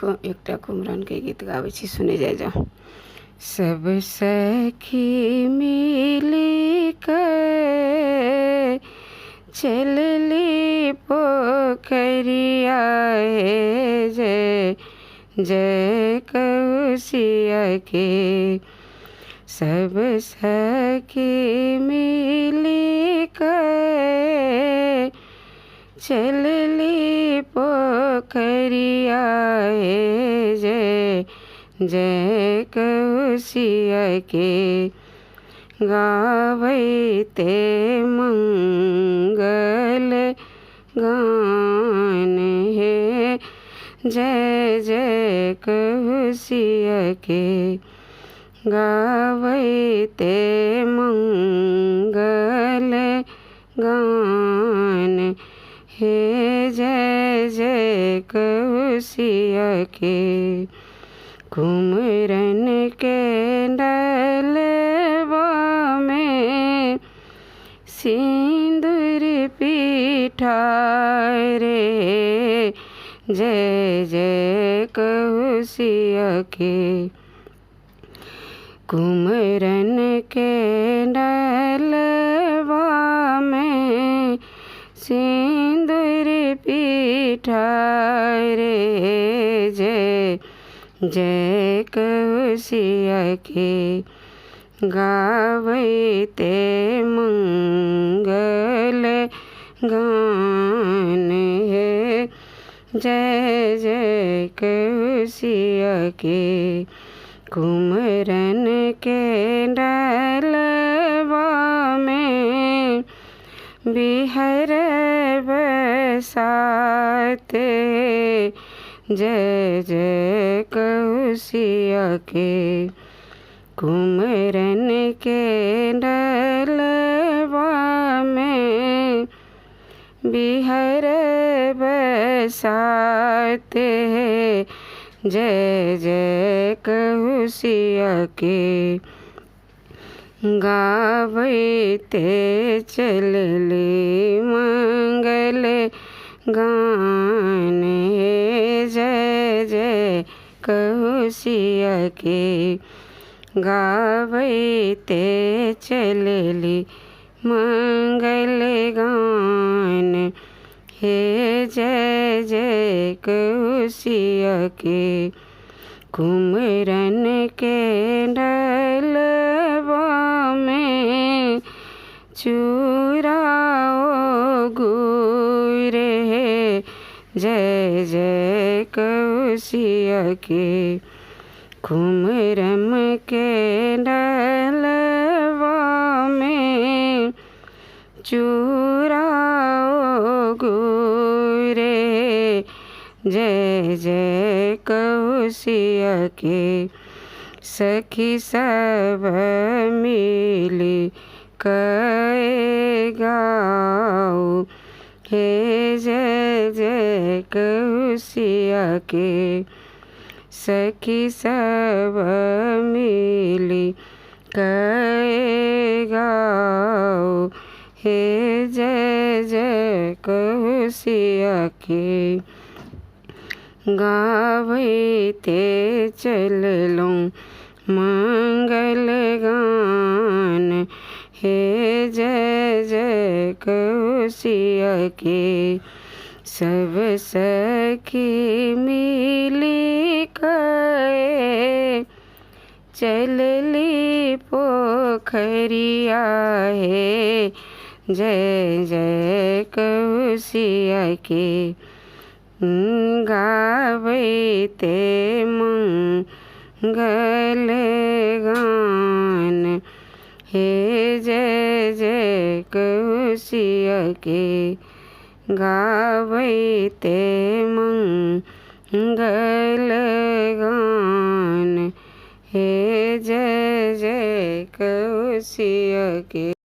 देखो एकटा कुमरन के गीत गाबै छी, सुने जाय जाओ। सब सखी मिली के चलली पोखरिया हे जय जय कौशिया के। सब सखी मिली के चलली पोखरिया हे जय जय कौशिया के। गावैते मंगल गान हे जय जय कौशिया के। गावैते मंगल गान हे जय जय कौशिया के। कुमरन के डलवा में सिंदूर पिठाए रे जय जय कौशिया के। कुमरन के डलवा में सिंदूर पिठाए रे जय जय कौशिया के। गावैते मंगल गान हे जय जय कौशिया के। कुमरन के डलवा में बिहर बसाते जय जय कौशिया के। कुमरन के डलवा में बिहर बसाते जय जय कौशिया के। गावैते चलले मंगल गान हे जय जय कौशिया के। गावैते चलली मंगल गान हे जय जय कौशिया के। कुमरन के डलवा में चूराओ गुर हे जय जय कौशिया के। कुमरन के डलवा में चूराओ गुर हे जय जय कौशिया के। सखी सब मिली के गाओ हे जय जय कौशिया के। सखी सब मिली के गाओ हे जय जय कौशिया के। गावैते चललो मंगल गान हे जय जय कौशिया के। सब सखी मिली के चलली पोखरिया हे जय जय कौशिया के। गावैते मंगल गान हे जय जय कौशिया के। गावैते मंगल गान हे जय जय कौशिया के।